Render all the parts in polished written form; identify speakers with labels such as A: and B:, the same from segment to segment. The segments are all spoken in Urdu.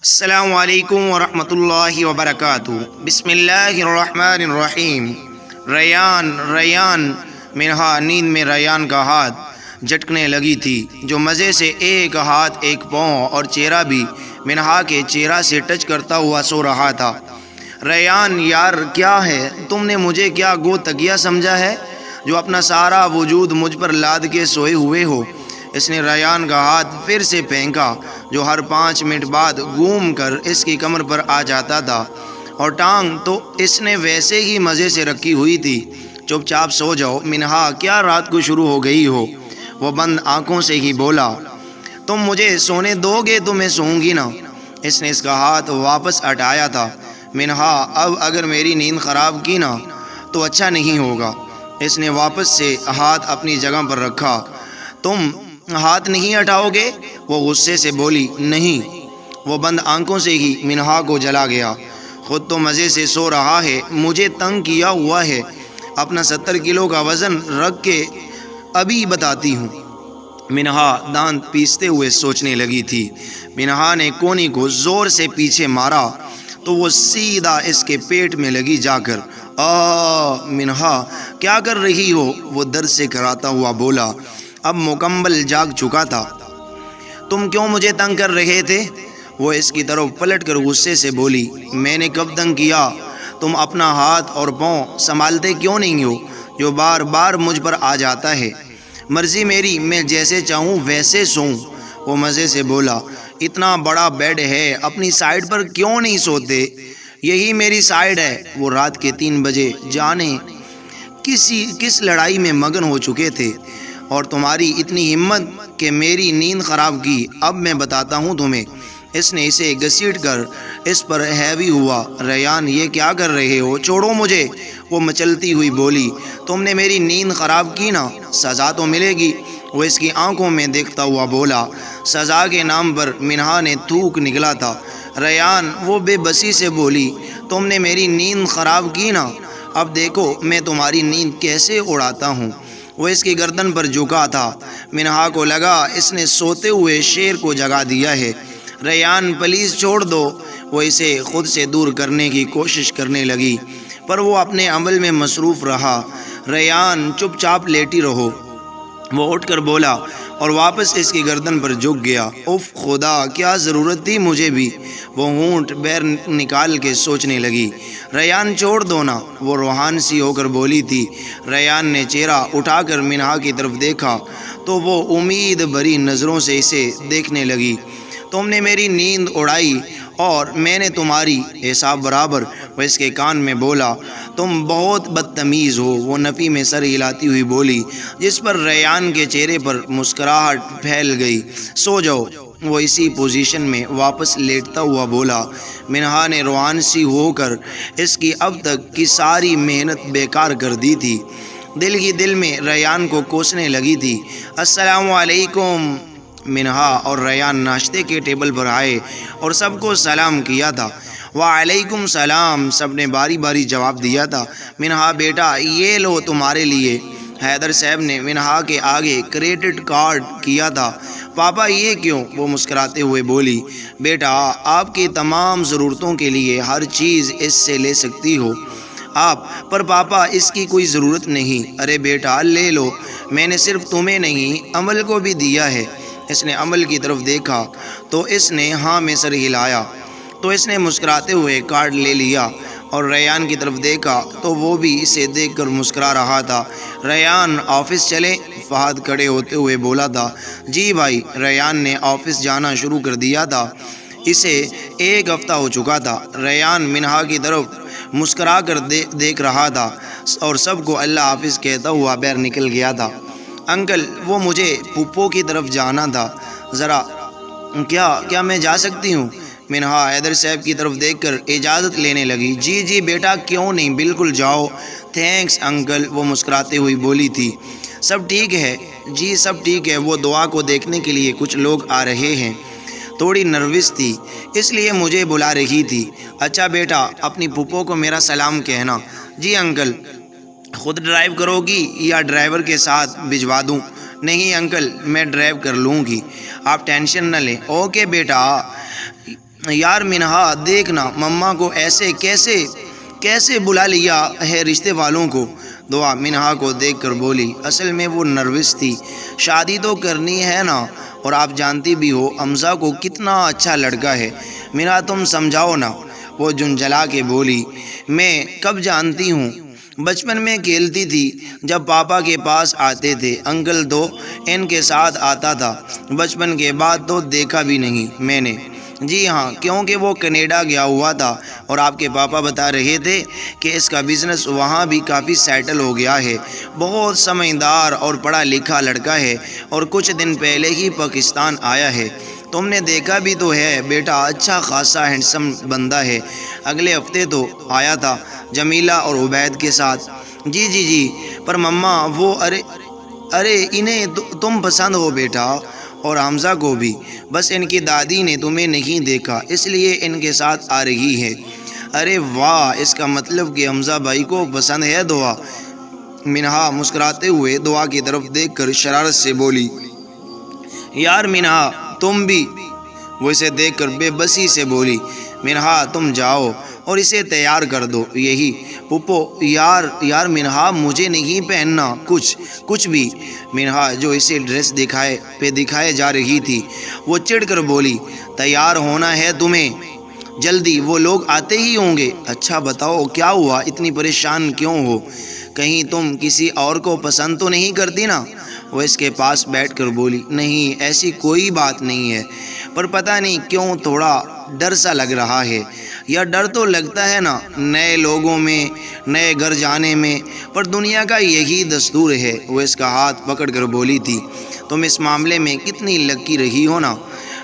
A: السلام علیکم ورحمۃ اللہ وبرکاتہ۔ بسم اللہ الرحمن الرحیم۔ ریان منہا، نیند میں ریان کا ہاتھ جھٹکنے لگی تھی، جو مزے سے ایک ہاتھ ایک پاؤں اور چہرہ بھی منہا کے چہرہ سے ٹچ کرتا ہوا سو رہا تھا۔ ریان یار کیا ہے، تم نے مجھے کیا گو تکیہ سمجھا ہے جو اپنا سارا وجود مجھ پر لاد کے سوئے ہوئے ہو؟ اس نے ریان کا ہاتھ پھر سے پھینکا، جو ہر 5 منٹ بعد گھوم کر اس کی کمر پر آ جاتا تھا، اور ٹانگ تو اس نے ویسے ہی مزے سے رکھی ہوئی تھی۔ چپ چاپ سو جاؤ منہا، کیا رات کو شروع ہو گئی ہو؟ وہ بند آنکھوں سے ہی بولا۔ تم مجھے سونے دو گے تو میں سوؤں گی نا۔ اس نے اس کا ہاتھ واپس ہٹایا تھا۔ منہا اب اگر میری نیند خراب کی نا تو اچھا نہیں ہوگا۔ اس نے واپس سے ہاتھ اپنی جگہ پر رکھا۔ تم ہاتھ نہیں ہٹاؤ گے؟ وہ غصے سے بولی۔ نہیں۔ وہ بند آنکھوں سے ہی منہا کو جلا گیا۔ خود تو مزے سے سو رہا ہے، مجھے تنگ کیا ہوا ہے، اپنا 70 کلو کا وزن رکھ کے ابھی بتاتی ہوں۔ منہا دانت پیستے ہوئے سوچنے لگی تھی۔ منہا نے کونی کو زور سے پیچھے مارا تو وہ سیدھا اس کے پیٹ میں لگی جا کر۔ منہا کیا کر رہی ہو؟ وہ درد سے کراتا ہوا بولا۔ اب مکمل جاگ چکا تھا۔ تم کیوں مجھے تنگ کر رہے تھے؟ وہ اس کی طرف پلٹ کر غصے سے بولی۔ میں نے کب تنگ کیا؟ تم اپنا ہاتھ اور پاؤں سنبھالتے کیوں نہیں ہو جو بار بار مجھ پر آ جاتا ہے؟ مرضی میری، میں جیسے چاہوں ویسے سوؤں۔ وہ مزے سے بولا۔ اتنا بڑا بیڈ ہے، اپنی سائیڈ پر کیوں نہیں سوتے؟ یہی میری سائیڈ ہے۔ وہ رات کے 3 بجے جانے کس لڑائی میں مگن ہو چکے تھے، اور تمہاری اتنی ہمت کہ میری نیند خراب کی۔ اب میں بتاتا ہوں تمہیں۔ اس نے اسے گھسیٹ کر اس پر ہیوی ہوا۔ ریان یہ کیا کر رہے ہو؟ چھوڑو مجھے، وہ مچلتی ہوئی بولی۔ تم نے میری نیند خراب کی نا، سزا تو ملے گی۔ وہ اس کی آنکھوں میں دیکھتا ہوا بولا۔ سزا کے نام پر منہا نے تھوک نکلا تھا۔ ریان وہ بے بسی سے بولی۔ تم نے میری نیند خراب کی نا، اب دیکھو میں تمہاری نیند کیسے اڑاتا ہوں۔ وہ اس کی گردن پر جھکا تھا۔ منہا کو لگا اس نے سوتے ہوئے شیر کو جگا دیا ہے۔ ریان پلیز چھوڑ دو۔ وہ اسے خود سے دور کرنے کی کوشش کرنے لگی، پر وہ اپنے عمل میں مصروف رہا۔ ریان چپ چاپ لیٹی رہو، وہ اٹھ کر بولا، اور واپس اس کی گردن پر جھک گیا۔ اف خدا، کیا ضرورت تھی مجھے بھی؟ وہ ہونٹ بیر نکال کے سوچنے لگی۔ ریان چھوڑ دو نا، وہ روحان سی ہو کر بولی تھی۔ ریان نے چہرہ اٹھا کر منہا کی طرف دیکھا تو وہ امید بھری نظروں سے اسے دیکھنے لگی۔ تم نے میری نیند اڑائی اور میں نے تمہاری، حساب برابر۔ وہ اس کے کان میں بولا۔ تم بہت بدتمیز ہو، وہ نفی میں سر ہلاتی ہوئی بولی، جس پر ریان کے چہرے پر مسکراہٹ پھیل گئی۔ سو جاؤ۔ وہ اسی پوزیشن میں واپس لیٹتا ہوا بولا۔ منہا نے روحان سی ہو کر اس کی اب تک کی ساری محنت بیکار کر دی تھی۔ دل ہی دل میں ریان کو کوسنے لگی تھی۔ السلام علیکم۔ منہا اور ریان ناشتے کے ٹیبل پر آئے اور سب کو سلام کیا تھا۔ وعلیکم السلام، سب نے باری باری جواب دیا تھا۔ منہا بیٹا یہ لو تمہارے لیے۔ حیدر صاحب نے منہا کے آگے کریڈٹ کارڈ کیا تھا۔ پاپا یہ کیوں؟ وہ مسکراتے ہوئے بولی۔ بیٹا آپ کی تمام ضرورتوں کے لیے ہر چیز اس سے لے سکتی ہو آپ، پر پاپا اس کی کوئی ضرورت نہیں۔ ارے بیٹا لے لو، میں نے صرف تمہیں نہیں عمل کو بھی دیا ہے۔ اس نے عمل کی طرف دیکھا تو اس نے ہاں میں سر ہلایا، تو اس نے مسکراتے ہوئے کارڈ لے لیا، اور ریان کی طرف دیکھا تو وہ بھی اسے دیکھ کر مسکرا رہا تھا۔ ریان آفس چلے؟ فہد کھڑے ہوتے ہوئے بولا تھا۔ جی بھائی۔ ریان نے آفس جانا شروع کر دیا تھا۔ اسے 1 ہفتہ ہو چکا تھا۔ ریان منہا کی طرف مسکرا کر دیکھ رہا تھا اور سب کو اللہ حافظ کہتا ہوا باہر نکل گیا تھا۔ انکل وہ مجھے پھپھو کی طرف جانا تھا ذرا، کیا میں جا سکتی ہوں؟ منہا حیدر صاحب کی طرف دیکھ کر اجازت لینے لگی۔ جی بیٹا کیوں نہیں، بالکل جاؤ۔ تھینکس انکل، وہ مسکراتے ہوئی بولی تھی۔ سب ٹھیک ہے؟ جی سب ٹھیک ہے، وہ دعا کو دیکھنے کے لیے کچھ لوگ آ رہے ہیں، تھوڑی نروس تھی اس لیے مجھے بلا رہی تھی۔ اچھا بیٹا اپنی پھپھو کو میرا سلام کہنا۔ جی انکل۔ خود ڈرائیو کرو گی یا ڈرائیور کے ساتھ بھجوا دوں؟ نہیں انکل میں ڈرائیو کر لوں گی، آپ ٹینشن نہ لیں۔ اوکے بیٹا۔ یار منہا دیکھنا مما کو ایسے کیسے بلا لیا ہے رشتے والوں کو۔ دعا منہا کو دیکھ کر بولی اصل میں وہ نروس تھی، شادی تو کرنی ہے نا، اور آپ جانتی بھی ہو حمزہ کو کتنا اچھا لڑکا ہے۔ منہا تم سمجھاؤ نا۔ وہ جھنجھلا کے بولی میں کب جانتی ہوں، بچپن میں کھیلتی تھی جب پاپا کے پاس آتے تھے، انکل تو ان کے ساتھ آتا تھا، بچپن کے بعد تو دیکھا بھی نہیں میں نے۔ جی ہاں، کیونکہ وہ کینیڈا گیا ہوا تھا اور آپ کے پاپا بتا رہے تھے کہ اس کا بزنس وہاں بھی کافی سیٹل ہو گیا ہے، بہت سمجھدار اور پڑھا لکھا لڑکا ہے، اور کچھ دن پہلے ہی پاکستان آیا ہے۔ تم نے دیکھا بھی تو ہے بیٹا، اچھا خاصا ہینڈسم بندہ ہے، اگلے ہفتے تو آیا تھا جمیلہ اور عبید کے ساتھ۔ جی پر مما وہ ارے انہیں تم پسند ہو بیٹا، اور حمزہ کو بھی، بس ان کی دادی نے تمہیں نہیں دیکھا اس لیے ان کے ساتھ آ رہی ہے۔ ارے واہ، اس کا مطلب کہ حمزہ بھائی کو پسند ہے دعا۔ منہا مسکراتے ہوئے دعا کی طرف دیکھ کر شرارت سے بولی یار منہا تم بھی۔ وہ اسے دیکھ کر بے بسی سے بولی منہا تم جاؤ اور اسے تیار کر دو یہی۔ پپو یار منہا مجھے نہیں پہننا کچھ بھی۔ منہا جو اسے ڈریس دکھائے جا رہی تھی وہ چڑھ کر بولی تیار ہونا ہے تمہیں، جلدی وہ لوگ آتے ہی ہوں گے۔ اچھا بتاؤ کیا ہوا، اتنی پریشان کیوں ہو، کہیں تم کسی اور کو پسند تو نہیں کرتی نا؟ وہ اس کے پاس بیٹھ کر بولی نہیں ایسی کوئی بات نہیں ہے، پر پتہ نہیں کیوں تھوڑا ڈر سا لگ رہا ہے۔ یا ڈر تو لگتا ہے نا نئے لوگوں میں، نئے گھر جانے میں، پر دنیا کا یہی دستور ہے۔ وہ اس کا ہاتھ پکڑ کر بولی تھی تم اس معاملے میں کتنی لکی رہی ہو نا،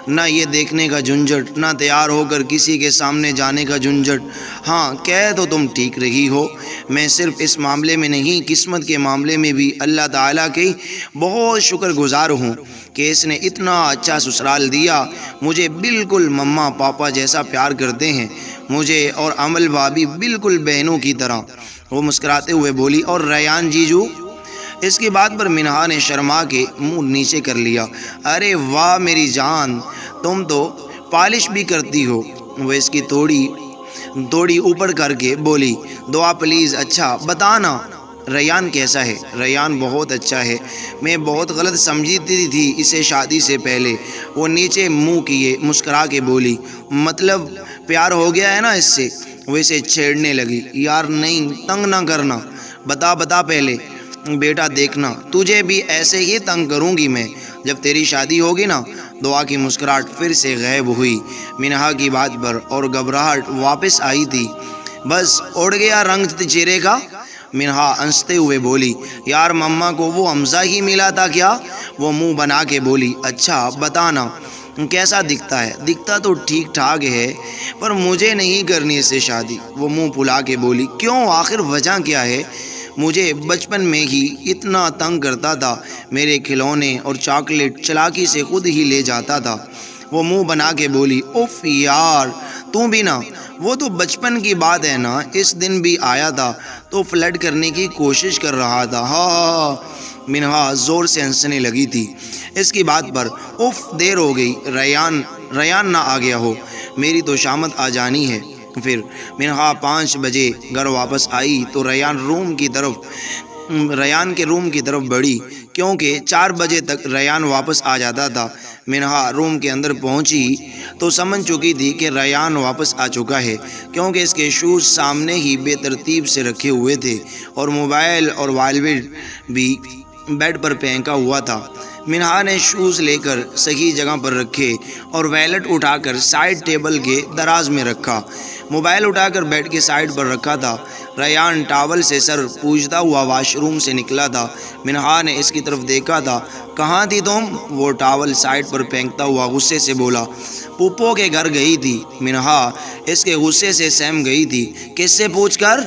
A: نہ یہ دیکھنے کا جھنجھٹ، نہ تیار ہو کر کسی کے سامنے جانے کا جھنجھٹ۔ ہاں کہہ تو تم ٹھیک رہی ہو، میں صرف اس معاملے میں نہیں قسمت کے معاملے میں بھی اللہ تعالیٰ کی بہت شکر گزار ہوں کہ اس نے اتنا اچھا سسرال دیا، مجھے بالکل مما پاپا جیسا پیار کرتے ہیں مجھے، اور عمل بھابھی بالکل بہنوں کی طرح۔ وہ مسکراتے ہوئے بولی اور ریان جیجو؟ اس کی بات پر منہا نے شرما کے منہ نیچے کر لیا۔ ارے واہ میری جان، تم تو پالش بھی کرتی ہو۔ وہ اس کی توڑی اوپر کر کے بولی دعا پلیز اچھا بتانا ریان کیسا ہے؟ ریان بہت اچھا ہے، میں بہت غلط سمجھتی تھی اسے شادی سے پہلے۔ وہ نیچے منہ کیے مسکرا کے بولی مطلب پیار ہو گیا ہے نا اس سے؟ وہ اسے چھیڑنے لگی یار نہیں تنگ نہ کرنا، بتا پہلے۔ بیٹا دیکھنا تجھے بھی ایسے ہی تنگ کروں گی میں جب تیری شادی ہوگی نا۔ دعا کی مسکراہٹ پھر سے غائب ہوئی منہا کی بات پر، اور گھبراہٹ واپس آئی تھی۔ بس اڑ گیا رنگ چہرے کا؟ منہا ہنستے ہوئے بولی یار مما کو وہ حمزہ ہی ملا تھا کیا؟ وہ منہ بنا کے بولی اچھا بتانا کیسا دکھتا ہے؟ دکھتا تو ٹھیک ٹھاک ہے، پر مجھے نہیں کرنی اس سے شادی۔ وہ منہ پھلا کے بولی کیوں، آخر وجہ کیا ہے؟ مجھے بچپن میں ہی اتنا تنگ کرتا تھا، میرے کھلونے اور چاکلیٹ چلاکی سے خود ہی لے جاتا تھا۔ وہ منہ بنا کے بولی اف یار تم بھی نا، وہ تو بچپن کی بات ہے نا، اس دن بھی آیا تھا تو فلرٹ کرنے کی کوشش کر رہا تھا۔ ہاں منہا زور سے ہنسنے لگی تھی اس کی بات پر۔ اف دیر ہو گئی، ریان نہ آ گیا ہو، میری تو شامت آ جانی ہے پھر۔ منہا 5 بجے گھر واپس آئی تو ریان کے روم کی طرف بڑھی، کیونکہ 4 بجے تک ریان واپس آ جاتا تھا۔ منہا روم کے اندر پہنچی تو سمجھ چکی تھی کہ ریان واپس آ چکا ہے، کیونکہ اس کے شوز سامنے ہی بے ترتیب سے رکھے ہوئے تھے اور موبائل اور والٹ بھی بیڈ پر پھینکا ہوا تھا۔ منہا نے شوز لے کر صحیح جگہ پر رکھے اور ویلٹ اٹھا کر سائڈ ٹیبل کے دراز میں رکھا، موبائل اٹھا کر بیڈ کے سائڈ پر رکھا تھا۔ ریان ٹاول سے سر پوچھتا ہوا واش روم سے نکلا تھا۔ منہا نے اس کی طرف دیکھا تھا کہاں تھی تم؟ وہ ٹاول سائڈ پر پھینکتا ہوا غصے سے بولا پپو کے گھر گئی تھی۔ منہا اس کے غصے سے سہم گئی تھی۔ کس سے پوچھ کر؟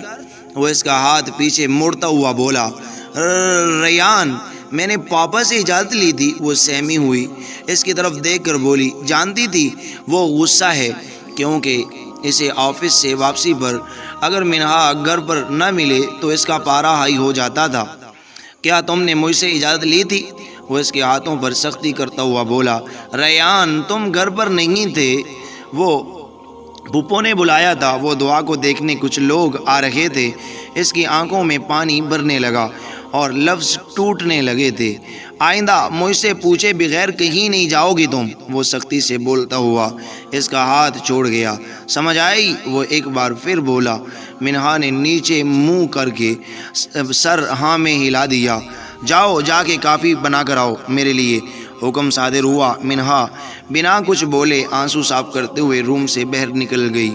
A: وہ اس کا ہاتھ پیچھے موڑتا ہوا بولا ریان میں نے پاپا سے اجازت لی تھی۔ وہ سہمی ہوئی اس کی طرف دیکھ کر بولی جانتی تھی وہ غصہ ہے، کیونکہ اسے آفس سے واپسی پر اگر منہا گھر پر نہ ملے تو اس کا پارا ہائی ہو جاتا تھا۔ کیا تم نے مجھ سے اجازت لی تھی؟ وہ اس کے ہاتھوں پر سختی کرتا ہوا بولا ریان تم گھر پر نہیں تھے، وہ پھپھو نے بلایا تھا، وہ دعا کو دیکھنے کچھ لوگ آ رہے تھے۔ اس کی آنکھوں میں پانی بھرنے لگا اور لفظ ٹوٹنے لگے تھے۔ آئندہ مجھ سے پوچھے بغیر کہیں نہیں جاؤ گی تم، وہ سختی سے بولتا ہوا اس کا ہاتھ چھوڑ گیا۔ سمجھ آئی؟ وہ ایک بار پھر بولا۔ منہا نے نیچے منہ کر کے سر ہاں میں ہلا دیا۔ جاؤ، جا کے کافی بنا کر آؤ میرے لیے، حکم صادر ہوا۔ منہا بنا کچھ بولے آنسو صاف کرتے ہوئے روم سے باہر نکل گئی۔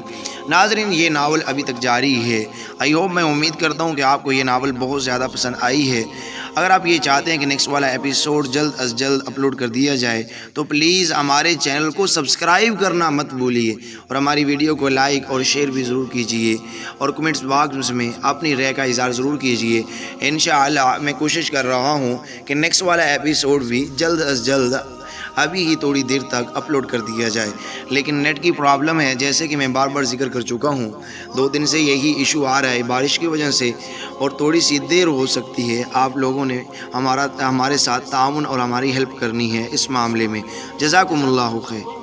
A: ناظرین، یہ ناول ابھی تک جاری ہے۔ میں امید کرتا ہوں کہ آپ کو یہ ناول بہت زیادہ پسند آئی ہے۔ اگر آپ یہ چاہتے ہیں کہ نیکسٹ والا ایپیسوڈ جلد از جلد اپلوڈ کر دیا جائے تو پلیز ہمارے چینل کو سبسکرائب کرنا مت بھولیے، اور ہماری ویڈیو کو لائک اور شیئر بھی ضرور کیجیے، اور کمنٹس باکس میں اپنی رائے کا اظہار ضرور کیجیے۔ انشاءاللہ میں کوشش کر رہا ہوں کہ نیکسٹ والا ایپیسوڈ بھی جلد از جلد ابھی ہی تھوڑی دیر تک اپلوڈ کر دیا جائے، لیکن نیٹ کی پرابلم ہے، جیسے کہ میں بار بار ذکر کر چکا ہوں۔ 2 دن سے یہی ایشو آ رہا ہے بارش کی وجہ سے، اور تھوڑی سی دیر ہو سکتی ہے۔ آپ لوگوں نے ہمارے ساتھ تعاون اور ہماری ہیلپ کرنی ہے اس معاملے میں۔ جزاکم اللہ خیر۔